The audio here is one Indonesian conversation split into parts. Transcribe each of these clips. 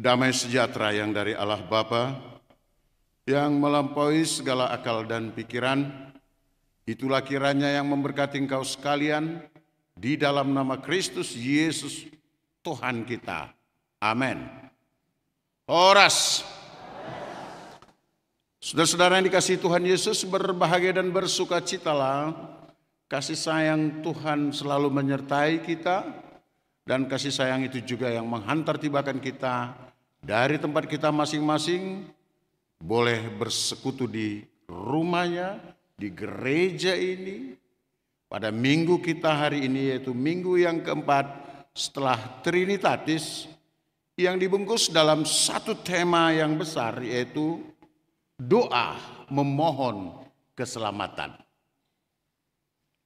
Damai sejahtera yang dari Allah Bapa, yang melampaui segala akal dan pikiran, itulah kiranya yang memberkati engkau sekalian di dalam nama Kristus Yesus Tuhan kita. Amin. Horas. Saudara-saudara yang dikasihi Tuhan Yesus, berbahagia dan bersukacitalah. Kasih sayang Tuhan selalu menyertai kita, dan kasih sayang itu juga yang menghantar tibakan kita dari tempat kita masing-masing, boleh bersekutu di rumahnya, di gereja ini. Pada minggu kita hari ini, yaitu minggu yang keempat setelah Trinitatis, yang dibungkus dalam satu tema yang besar, yaitu doa memohon keselamatan.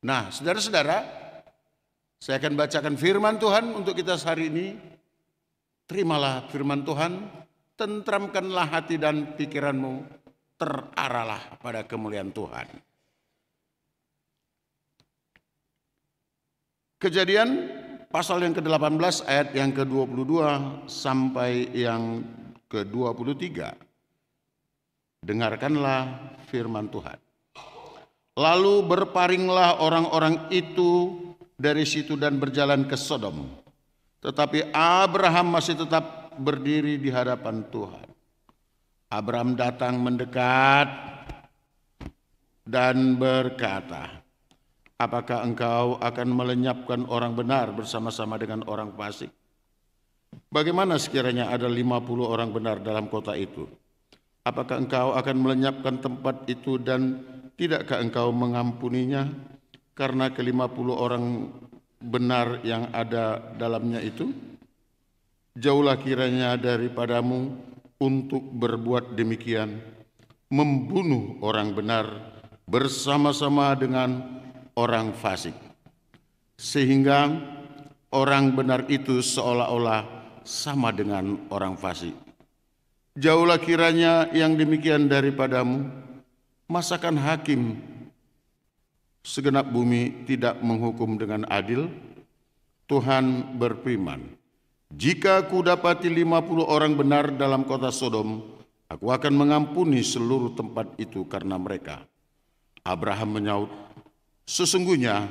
Nah, saudara-saudara, saya akan bacakan firman Tuhan untuk kita hari ini. Terimalah firman Tuhan, tentramkanlah hati dan pikiranmu, terarahlah pada kemuliaan Tuhan. Kejadian pasal yang ke-18 ayat yang ke-22 sampai yang ke-23. Dengarkanlah firman Tuhan. Lalu berparinglah orang-orang itu dari situ dan berjalan ke Sodom. Tetapi Abraham masih tetap berdiri di hadapan Tuhan. Abraham datang mendekat dan berkata, apakah engkau akan melenyapkan orang benar bersama-sama dengan orang fasik? Bagaimana sekiranya ada 50 orang benar dalam kota itu? Apakah engkau akan melenyapkan tempat itu dan tidakkah engkau mengampuninya karena ke-50 orang benar yang ada dalamnya itu? Jauhlah kiranya daripadamu untuk berbuat demikian, membunuh orang benar bersama-sama dengan orang fasik, sehingga orang benar itu seolah-olah sama dengan orang fasik. Jauhlah kiranya yang demikian daripadamu. Masakan hakim segenap bumi tidak menghukum dengan adil? Tuhan berfirman, jika aku dapati 50 orang benar dalam kota Sodom, aku akan mengampuni seluruh tempat itu karena mereka. Abraham menyaut, sesungguhnya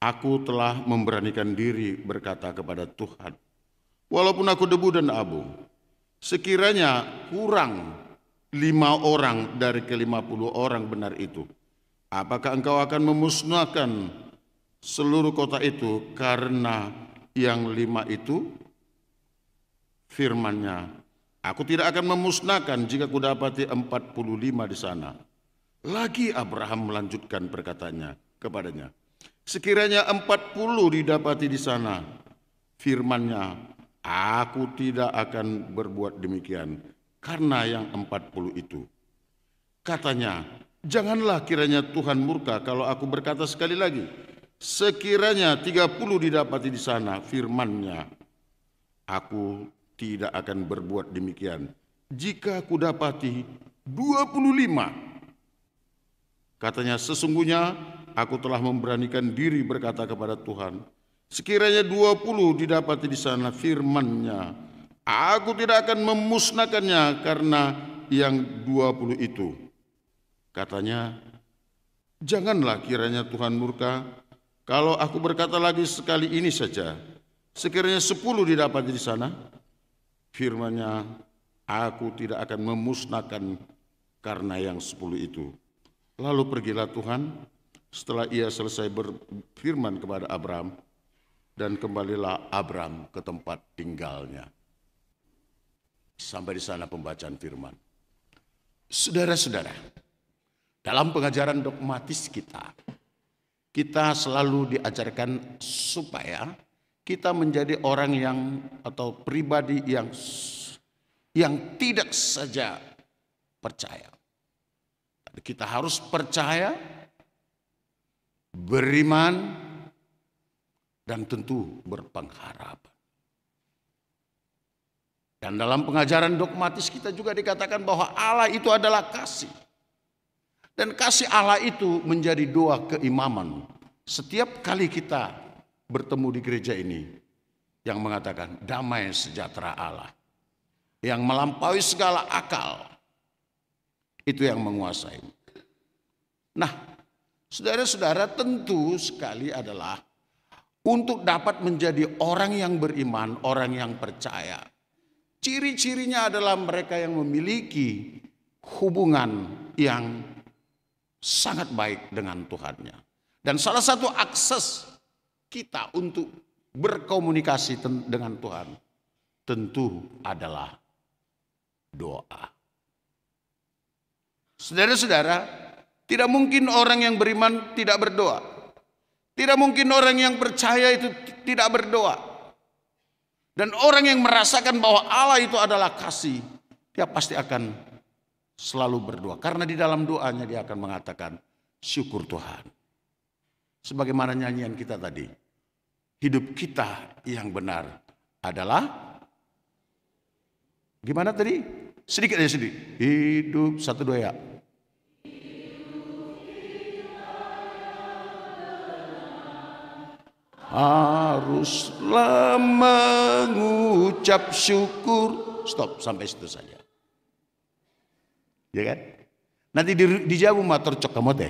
aku telah memberanikan diri berkata kepada Tuhan, walaupun aku debu dan abu, sekiranya kurang 5 orang dari ke-50 orang benar itu, apakah engkau akan memusnahkan seluruh kota itu karena yang 5 itu? Firman-Nya, aku tidak akan memusnahkan jika kudapati 45 di sana. Lagi Abraham melanjutkan perkataannya kepadanya, sekiranya 40 didapati di sana. Firman-Nya, aku tidak akan berbuat demikian karena yang 40 itu. Katanya, janganlah kiranya Tuhan murka kalau aku berkata sekali lagi, sekiranya 30 didapati di sana. Firman-Nya, aku tidak akan berbuat demikian jika aku dapati 25. Katanya, sesungguhnya aku telah memberanikan diri berkata kepada Tuhan, sekiranya 20 didapati di sana. Firman-Nya, aku tidak akan memusnahkannya karena yang 20 itu. Katanya, janganlah kiranya Tuhan murka kalau aku berkata lagi sekali ini saja, sekiranya 10 didapati di sana. Firman-Nya, aku tidak akan memusnahkan karena yang 10 itu. Lalu pergilah Tuhan setelah ia selesai berfirman kepada Abraham, dan kembalilah Abraham ke tempat tinggalnya. Sampai di sana pembacaan firman. Saudara-saudara, dalam pengajaran dogmatis kita kita selalu diajarkan supaya kita menjadi orang yang atau pribadi yang tidak saja percaya. Kita harus percaya, beriman, dan tentu berpengharapan. Dan dalam pengajaran dogmatis kita juga dikatakan bahwa Allah itu adalah kasih. Dan kasih Allah itu menjadi doa keimaman. Setiap kali kita bertemu di gereja ini yang mengatakan damai sejahtera Allah yang melampaui segala akal, itu yang menguasai. Nah, saudara-saudara, tentu sekali adalah untuk dapat menjadi orang yang beriman, orang yang percaya. Ciri-cirinya adalah mereka yang memiliki hubungan yang sangat baik dengan Tuhannya. Dan salah satu akses kita untuk berkomunikasi dengan Tuhan tentu adalah doa. Saudara-saudara, tidak mungkin orang yang beriman tidak berdoa. Tidak mungkin orang yang percaya itu tidak berdoa. Dan orang yang merasakan bahwa Allah itu adalah kasih, dia pasti akan selalu berdoa. Karena di dalam doanya dia akan mengatakan, syukur Tuhan. Sebagaimana nyanyian kita tadi, hidup kita yang benar adalah, gimana tadi? Sedikit aja sedikit. Hidup, 1, 2 ya. Haruslah mengucap syukur. Stop, sampai situ saja. Ya kan? Nanti dijawab matur cok kamu teh.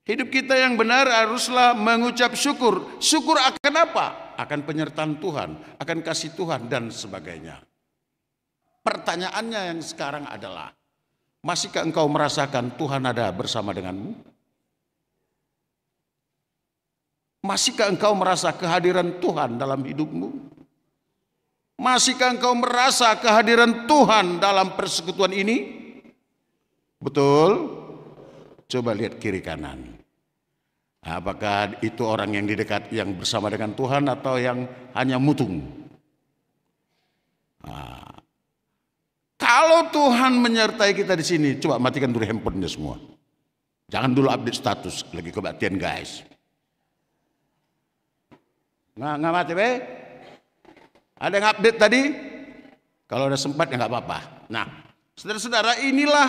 Hidup kita yang benar haruslah mengucap syukur. Syukur akan apa? Akan penyertaan Tuhan, akan kasih Tuhan dan sebagainya. Pertanyaannya yang sekarang adalah, masihkah engkau merasakan Tuhan ada bersama denganmu? Masihkah engkau merasa kehadiran Tuhan dalam hidupmu? Masihkah engkau merasa kehadiran Tuhan dalam persekutuan ini? Betul? Coba lihat kiri kanan. Apakah itu orang yang di dekat yang bersama dengan Tuhan atau yang hanya mutung? Nah, kalau Tuhan menyertai kita di sini, coba matikan dulu handphonenya semua. Jangan dulu update status, lagi kebaktian guys. Nggak mati be? Ada yang update tadi? Kalau ada sempat ya nggak apa-apa. Nah, saudara-saudara, inilah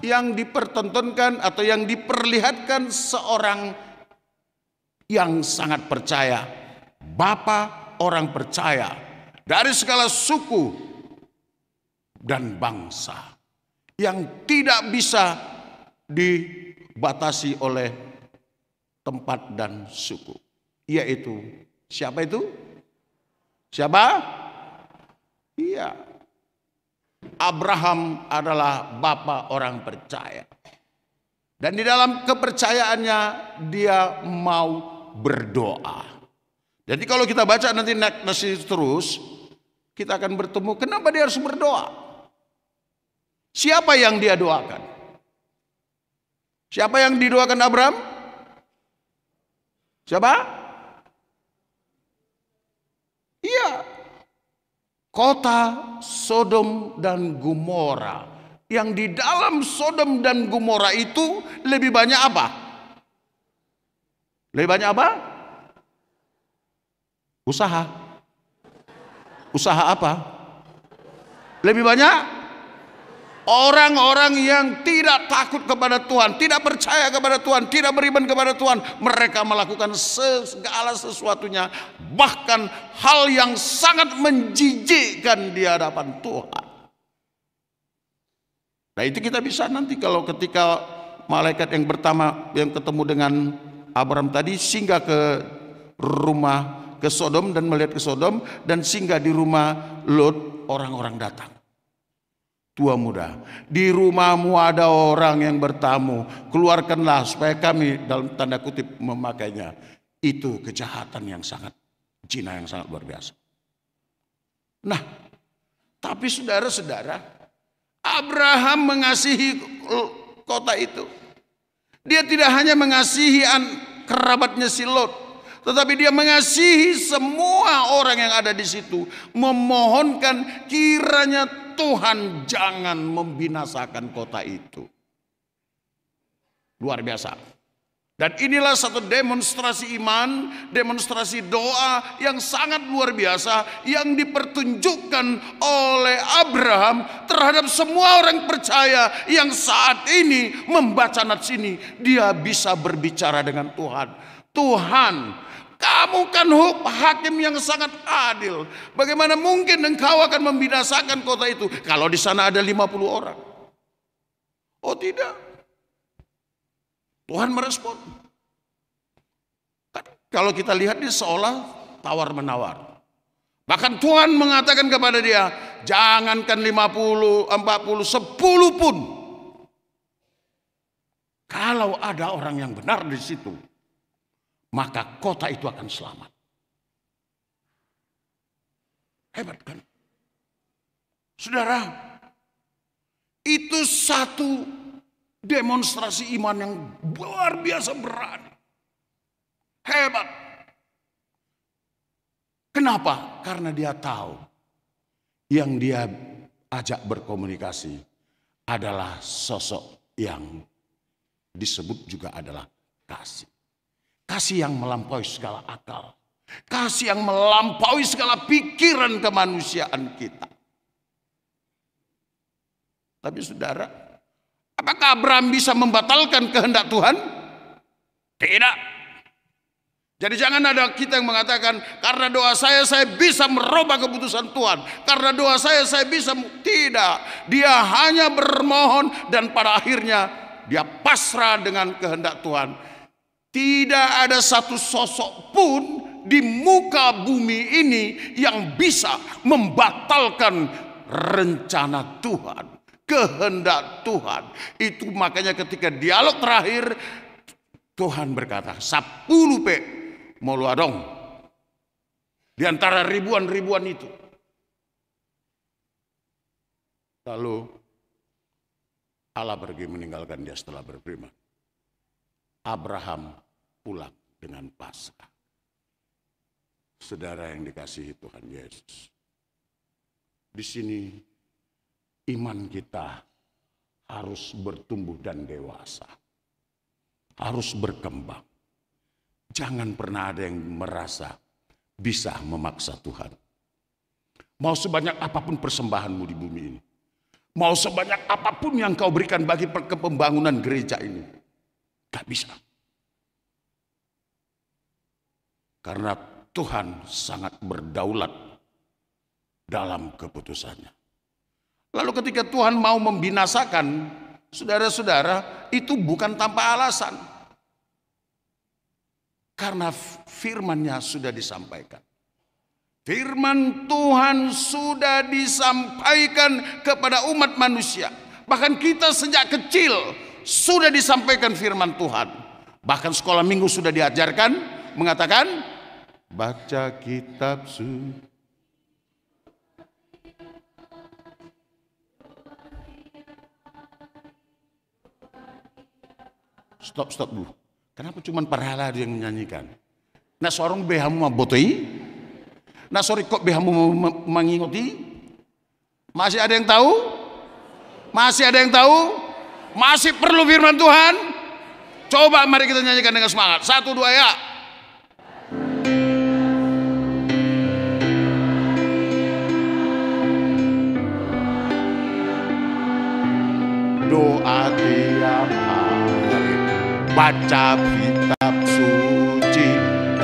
yang dipertontonkan atau yang diperlihatkan seorang yang sangat percaya. Bapa orang percaya dari segala suku dan bangsa yang tidak bisa dibatasi oleh tempat dan suku. Yaitu siapa itu? Siapa? Iya. Abraham adalah bapa orang percaya. Dan di dalam kepercayaannya dia mau berdoa. Jadi kalau kita baca nanti terus, kita akan bertemu kenapa dia harus berdoa. Siapa yang dia doakan? Siapa yang didoakan Abraham? Siapa? Iya. Kota Sodom dan Gomora. Yang di dalam Sodom dan Gomora itu lebih banyak apa? Lebih banyak apa? Usaha. Usaha apa? Lebih banyak orang-orang yang tidak takut kepada Tuhan, tidak percaya kepada Tuhan, tidak beriman kepada Tuhan. Mereka melakukan segala sesuatunya, bahkan hal yang sangat menjijikkan di hadapan Tuhan. Nah, itu kita bisa nanti kalau ketika malaikat yang pertama yang ketemu dengan Abraham tadi singgah ke rumah ke Sodom dan melihat ke Sodom dan singgah di rumah Lot, orang-orang datang. Tua muda, di rumahmu ada orang yang bertamu, keluarkanlah supaya kami dalam tanda kutip memakainya. Itu kejahatan yang sangat zina yang sangat luar biasa. Nah, tapi saudara-saudara, Abraham mengasihi kota itu. Dia tidak hanya mengasihi kerabatnya si Lot, tetapi dia mengasihi semua orang yang ada di situ, memohonkan kiranya Tuhan jangan membinasakan kota itu. Luar biasa. Dan inilah satu demonstrasi iman, demonstrasi doa yang sangat luar biasa yang dipertunjukkan oleh Abraham terhadap semua orang percaya yang saat ini membaca nats ini. Dia bisa berbicara dengan Tuhan. Tuhan, kamu kan hakim yang sangat adil. Bagaimana mungkin engkau akan membinasakan kota itu kalau di sana ada 50 orang? Oh tidak. Tuhan merespon. Kalau kita lihat dia seolah tawar-menawar. Bahkan Tuhan mengatakan kepada dia, jangankan 50, 40, 10 pun. Kalau ada orang yang benar di situ, maka kota itu akan selamat. Hebat kan? Saudara, itu satu demonstrasi iman yang luar biasa berani. Hebat. Kenapa? Karena dia tahu yang dia ajak berkomunikasi adalah sosok yang disebut juga adalah kasih. Kasih yang melampaui segala akal. Kasih yang melampaui segala pikiran kemanusiaan kita. Tapi saudara, apakah Abraham bisa membatalkan kehendak Tuhan? Tidak. Jadi jangan ada kita yang mengatakan, karena doa saya bisa merubah keputusan Tuhan. Karena doa saya bisa. Tidak. Dia hanya bermohon dan pada akhirnya dia pasrah dengan kehendak Tuhan. Tidak ada satu sosok pun di muka bumi ini yang bisa membatalkan rencana Tuhan, kehendak Tuhan. Itu makanya ketika dialog terakhir Tuhan berkata, 10 pe mau lu adong di antara ribuan-ribuan itu. Lalu Allah pergi meninggalkan dia setelah berfirman. Abraham pulang dengan Paskah. Saudara yang dikasihi Tuhan Yesus. Di sini iman kita harus bertumbuh dan dewasa. Harus berkembang. Jangan pernah ada yang merasa bisa memaksa Tuhan. Mau sebanyak apapun persembahanmu di bumi ini. Mau sebanyak apapun yang kau berikan bagi pembangunan gereja ini. Gak bisa. Karena Tuhan sangat berdaulat dalam keputusannya. Lalu ketika Tuhan mau membinasakan, saudara-saudara, itu bukan tanpa alasan. Karena firman-Nya sudah disampaikan. Firman Tuhan sudah disampaikan kepada umat manusia. Bahkan kita sejak kecil sudah disampaikan firman Tuhan. Bahkan sekolah minggu sudah diajarkan mengatakan baca kitab suci. Stop dulu. Kenapa cuma parhala yang menyanyikan? Nah sorong behamu mabotoi. Nah sorry kok behamu mengingoti. Masih ada yang tahu? Masih ada yang tahu? Masih perlu firman Tuhan? Coba mari kita nyanyikan dengan semangat. 1, 2 ya. Doa tiap hari, baca kitab suci.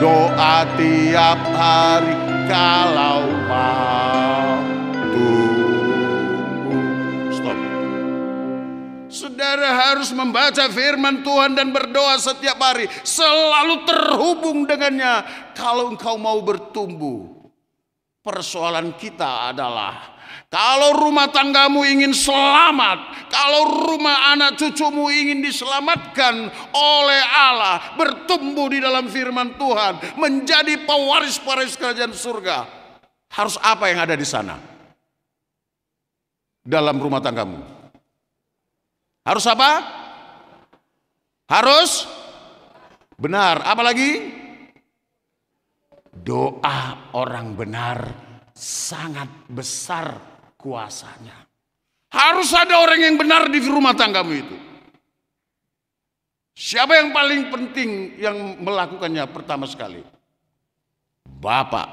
Doa tiap hari kalau mau tunggu. Stop. Saudara harus membaca firman Tuhan dan berdoa setiap hari. Selalu terhubung dengannya. Kalau engkau mau bertumbuh. Persoalan kita adalah kalau rumah tanggamu ingin selamat, kalau rumah anak cucumu ingin diselamatkan oleh Allah, bertumbuh di dalam firman Tuhan, menjadi pewaris-pewaris kerajaan surga, harus apa yang ada di sana? Dalam rumah tanggamu. Harus apa? Harus benar. Apalagi doa orang benar sangat besar kuasanya. Harus ada orang yang benar di rumah tanggamu itu. Siapa yang paling penting yang melakukannya pertama sekali? Bapak,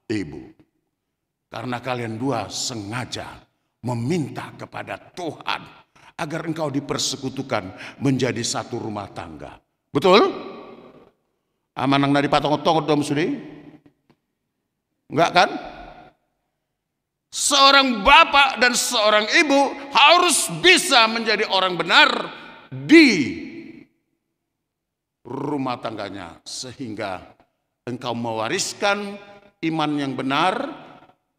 Ibu. Karena kalian dua sengaja meminta kepada Tuhan agar engkau dipersekutukan menjadi satu rumah tangga. Betul? Amanang nadi patong-tong dom sudi? Enggak kan? Seorang bapak dan seorang ibu harus bisa menjadi orang benar di rumah tangganya, sehingga engkau mewariskan iman yang benar,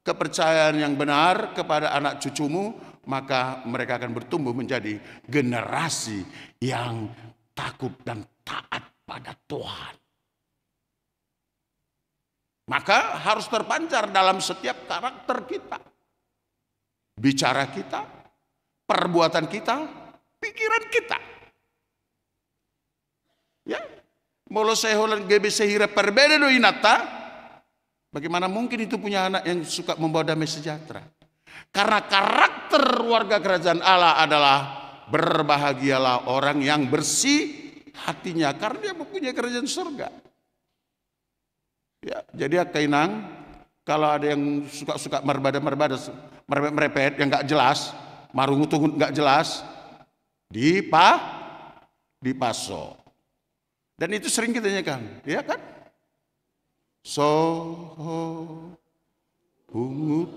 kepercayaan yang benar kepada anak cucumu, maka mereka akan bertumbuh menjadi generasi yang takut dan taat pada Tuhan. Maka harus terpancar dalam setiap karakter kita, bicara kita, perbuatan kita, pikiran kita. Ya, molo seholan GBC hira perbeda do inata. Bagaimana mungkin itu punya anak yang suka membawa damai sejahtera? Karena karakter warga kerajaan Allah adalah berbahagialah orang yang bersih hatinya, karena dia mempunyai kerajaan surga. Ya, jadi kainang kalau ada yang suka merbada merepet yang nggak jelas, marungu nggak jelas, dipaso. Dan itu sering kita nyanyikan, ya kan? Soho pungut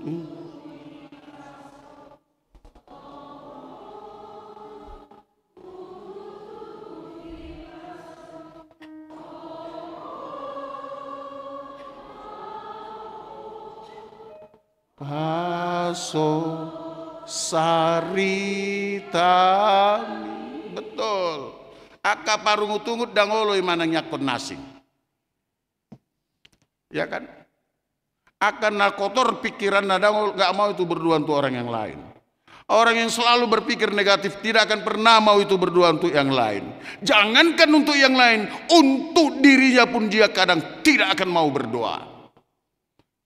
paso saritami. Betul. Aka parungu tungut dangolo manang nyakon nasing. Ya kan? Akan kotor pikiran nadangol gak mau itu berdua untuk orang yang lain. Orang yang selalu berpikir negatif tidak akan pernah mau itu berdua untuk yang lain. Jangankan untuk yang lain, untuk dirinya pun dia kadang tidak akan mau berdoa.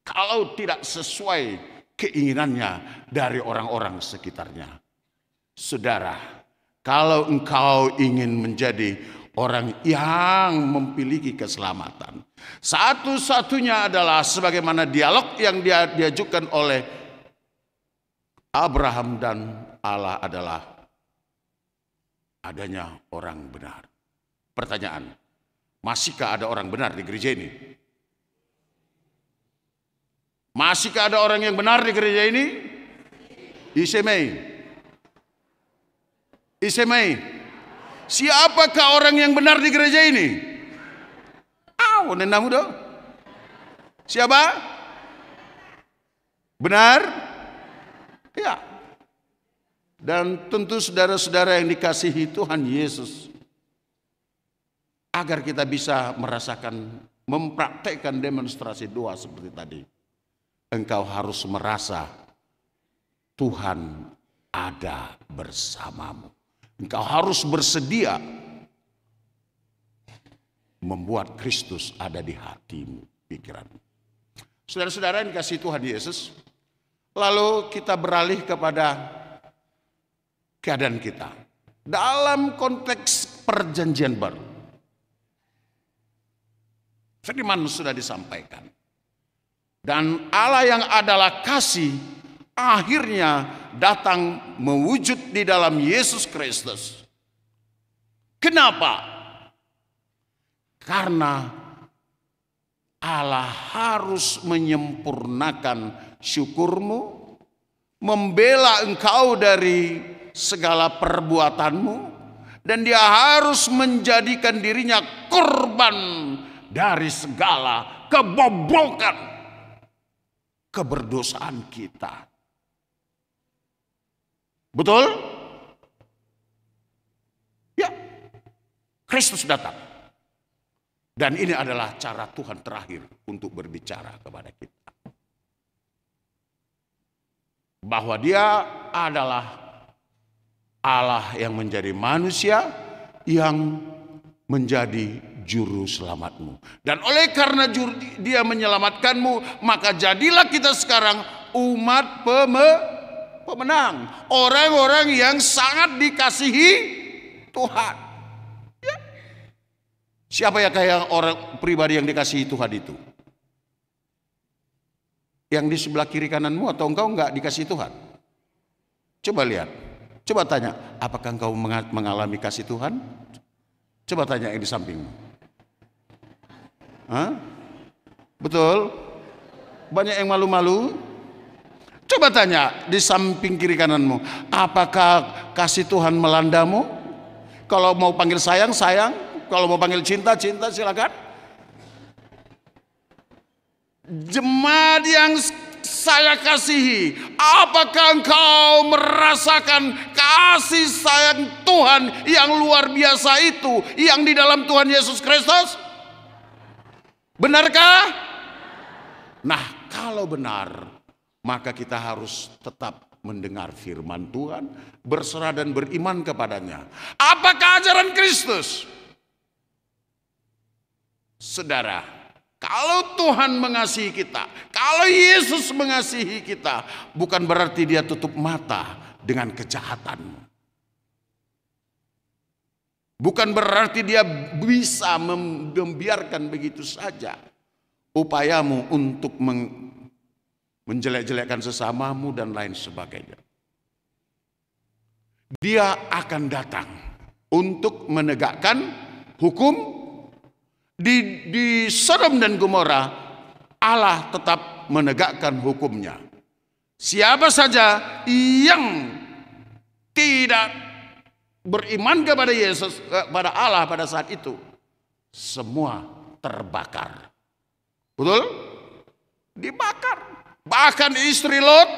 Kalau tidak sesuai keinginannya dari orang-orang sekitarnya. Saudara, kalau engkau ingin menjadi orang yang memiliki keselamatan, satu-satunya adalah sebagaimana dialog yang diajukan oleh Abraham dan Allah adalah adanya orang benar. Pertanyaan, masihkah ada orang benar di gereja ini? Masihkah ada orang yang benar di gereja ini? Isemei. Siapakah orang yang benar di gereja ini? Nenamu do. Siapa? Benar? Ya. Dan tentu saudara-saudara yang dikasihi Tuhan Yesus, agar kita bisa merasakan, mempraktekkan demonstrasi doa seperti tadi, engkau harus merasa Tuhan ada bersamamu. Engkau harus bersedia membuat Kristus ada di hatimu, pikiranmu. Saudara-saudara yang dikasihi Tuhan Yesus, lalu kita beralih kepada keadaan kita dalam konteks perjanjian baru. Firman sudah disampaikan. Dan Allah yang adalah kasih akhirnya datang mewujud di dalam Yesus Kristus. Kenapa? Karena Allah harus menyempurnakan syukurmu, membela engkau dari segala perbuatanmu, dan dia harus menjadikan dirinya korban dari segala kebobrokan, keberdosaan kita. Betul? Ya, Kristus datang. Dan ini adalah cara Tuhan terakhir untuk berbicara kepada kita. Bahwa dia adalah Allah yang menjadi manusia yang menjadi juru selamatmu. Dan oleh karena dia menyelamatkanmu, maka jadilah kita sekarang umat pemenang. Orang-orang yang sangat dikasihi Tuhan. Ya. Siapa ya kayak orang pribadi yang dikasihi Tuhan itu? Yang di sebelah kiri kananmu atau engkau enggak dikasihi Tuhan? Coba lihat. Coba tanya, apakah engkau mengalami kasih Tuhan? Coba tanya yang di sampingmu. Hah? Betul? Banyak yang malu-malu? Coba tanya di samping kiri kananmu, apakah kasih Tuhan melandamu? Kalau mau panggil sayang, sayang. Kalau mau panggil cinta, cinta, silakan. Jemaat yang saya kasihi, apakah engkau merasakan kasih sayang Tuhan yang luar biasa itu yang di dalam Tuhan Yesus Kristus? Benarkah? Nah, kalau benar, maka kita harus tetap mendengar firman Tuhan, berserah dan beriman kepadanya. Apakah ajaran Kristus? Saudara, kalau Tuhan mengasihi kita, kalau Yesus mengasihi kita, bukan berarti dia tutup mata dengan kejahatan. Bukan berarti dia bisa membiarkan begitu saja upayamu untuk menjelek-jelekkan sesamamu dan lain sebagainya. Dia akan datang untuk menegakkan hukum. Di Sodom dan Gomora, Allah tetap menegakkan hukumnya. Siapa saja yang tidak beriman kepada Yesus, kepada Allah pada saat itu, semua terbakar. Betul? Dibakar. Bahkan istri Lot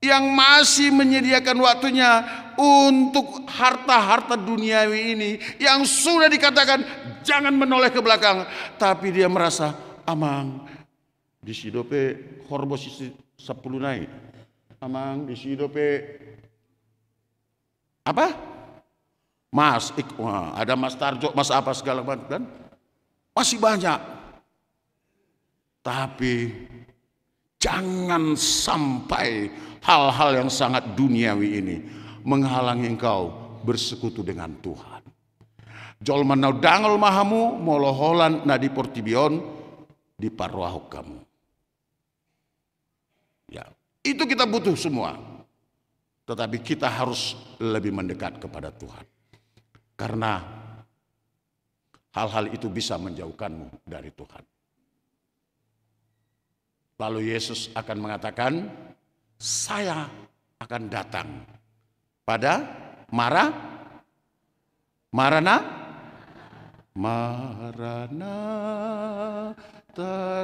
yang masih menyediakan waktunya untuk harta-harta duniawi ini, yang sudah dikatakan jangan menoleh ke belakang, tapi dia merasa amang di sidope horbos 10 naik, amang di sidope apa mas ada mas Tarjo, mas apa segala macam kan, masih banyak. Tapi jangan sampai hal-hal yang sangat duniawi ini menghalangi engkau bersekutu dengan Tuhan. Jol manau dangol mahamu moloholan nadi portibion di parwahuk kamu. Ya, itu kita butuh semua. Tetapi kita harus lebih mendekat kepada Tuhan. Karena hal-hal itu bisa menjauhkanmu dari Tuhan. Lalu Yesus akan mengatakan, saya akan datang pada Maranatha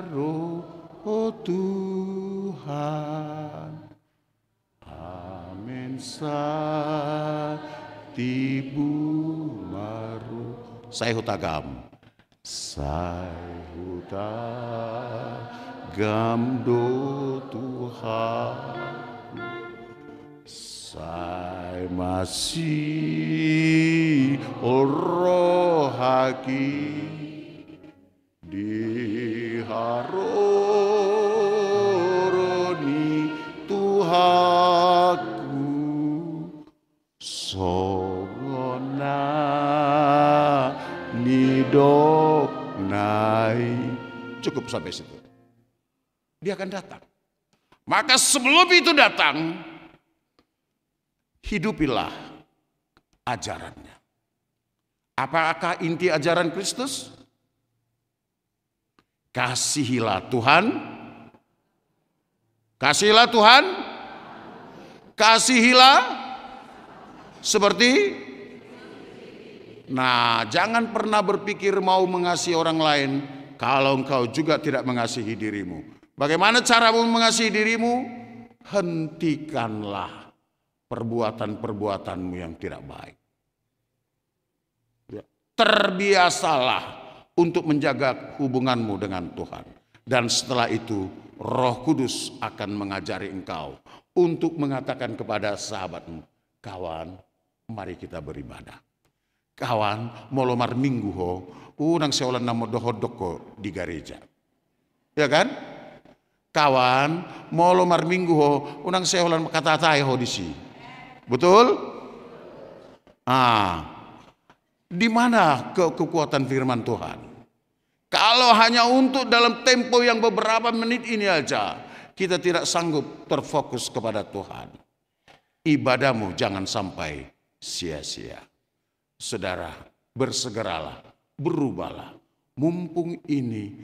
Roh Tuhan, amin satibu maru. Saya hutagam do Tuhan, saya masih rohaki diharoni Tuhanku songona nidok nai. Cukup sampai situ. Dia akan datang. Maka sebelum itu datang, hidupilah ajarannya. Apakah inti ajaran Kristus? Kasihilah Tuhan. Kasihilah Tuhan. Kasihilah seperti. Nah, jangan pernah berpikir mau mengasihi orang lain kalau engkau juga tidak mengasihi dirimu. Bagaimana caramu mengasihi dirimu? Hentikanlah perbuatan-perbuatanmu yang tidak baik. Terbiasalah untuk menjaga hubunganmu dengan Tuhan. Dan setelah itu Roh Kudus akan mengajari engkau untuk mengatakan kepada sahabatmu, kawan, mari kita beribadah. Kawan, molomar minggu ho, unang seolah namo dohodoko di gereja. Ya kan? Kawan, molomar minggu ho, unang seolah kata-kata ho di si. Betul? Di mana kekuatan firman Tuhan? Kalau hanya untuk dalam tempo yang beberapa menit ini aja, kita tidak sanggup terfokus kepada Tuhan. Ibadahmu jangan sampai sia-sia. Saudara, bersegeralah, berubahlah. Mumpung ini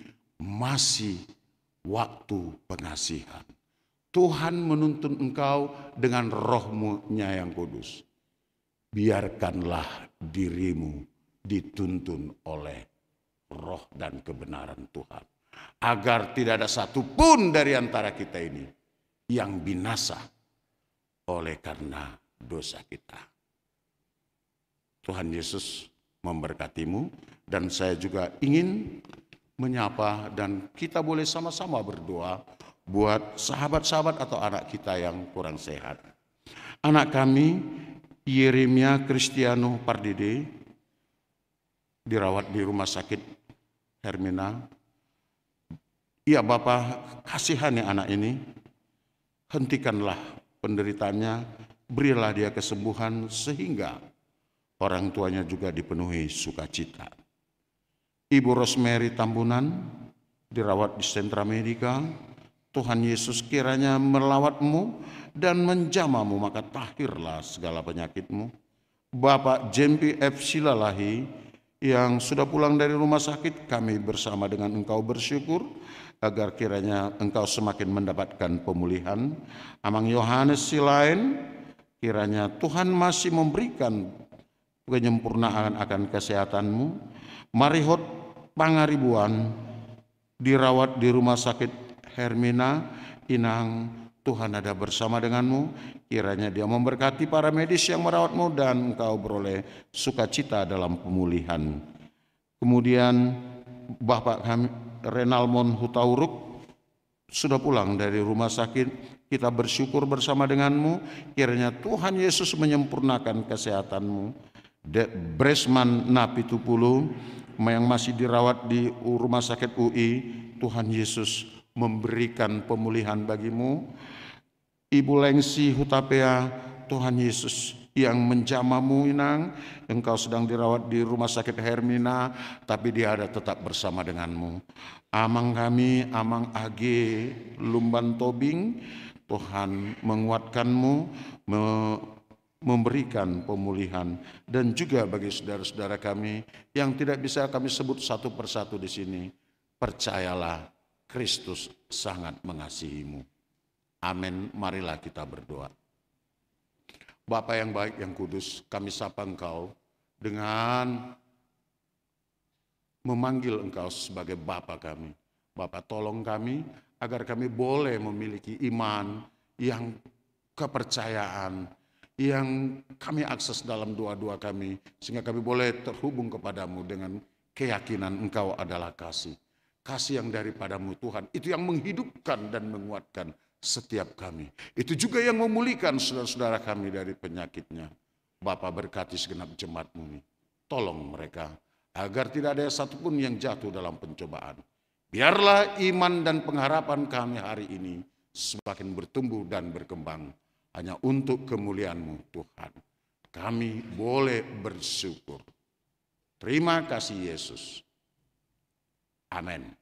masih waktu pengasihan. Tuhan menuntun engkau dengan roh-Nya yang kudus. Biarkanlah dirimu dituntun oleh roh dan kebenaran Tuhan. Agar tidak ada satupun dari antara kita ini yang binasa oleh karena dosa kita. Tuhan Yesus memberkatimu, dan saya juga ingin menyapa dan kita boleh sama-sama berdoa buat sahabat-sahabat atau anak kita yang kurang sehat. Anak kami Yeremia Kristiano Pardede dirawat di rumah sakit Hermina. Ya Bapak, kasihani anak ini, hentikanlah penderitaannya, berilah dia kesembuhan sehingga orang tuanya juga dipenuhi sukacita. Ibu Rosemary Tambunan dirawat di Sentra Medika. Tuhan Yesus kiranya melawatmu dan menjamamu, maka tahirlah segala penyakitmu. Bapak Jempi F. Silalahi yang sudah pulang dari rumah sakit, kami bersama dengan engkau bersyukur agar kiranya engkau semakin mendapatkan pemulihan. Amang Yohanes Silain, kiranya Tuhan masih memberikan penyempurnaan akan kesehatanmu. Marihot Pangaribuan dirawat di rumah sakit Hermina. Inang, Tuhan ada bersama denganmu. Kiranya dia memberkati para medis yang merawatmu dan engkau beroleh sukacita dalam pemulihan. Kemudian Bapak kami Renalmon Hutauruk sudah pulang dari rumah sakit. Kita bersyukur bersama denganmu. Kiranya Tuhan Yesus menyempurnakan kesehatanmu. Bresman Napitupulu yang masih dirawat di rumah sakit UI, Tuhan Yesus memberikan pemulihan bagimu. Ibu Lengsi Hutapea, Tuhan Yesus yang menjamamu inang. Engkau sedang dirawat di rumah sakit Hermina, tapi dia ada tetap bersama denganmu. Amang kami, Amang Age Lumban Tobing, Tuhan menguatkanmu, memberikan pemulihan. Dan juga bagi saudara-saudara kami yang tidak bisa kami sebut satu persatu di sini, percayalah Kristus sangat mengasihimu. Amin. Marilah kita berdoa. Bapa yang baik, yang kudus, kami sapa engkau dengan memanggil engkau sebagai Bapa kami. Bapa, tolong kami agar kami boleh memiliki iman yang kepercayaan yang kami akses dalam doa-doa kami, sehingga kami boleh terhubung kepadamu dengan keyakinan engkau adalah kasih. Kasih yang daripadamu Tuhan, itu yang menghidupkan dan menguatkan setiap kami. Itu juga yang memulihkan saudara-saudara kami dari penyakitnya. Bapa, berkati segenap jemaatmu ini. Tolong mereka agar tidak ada satupun yang jatuh dalam pencobaan. Biarlah iman dan pengharapan kami hari ini semakin bertumbuh dan berkembang hanya untuk kemuliaan-Mu Tuhan. Kami boleh bersyukur. Terima kasih Yesus. Amin.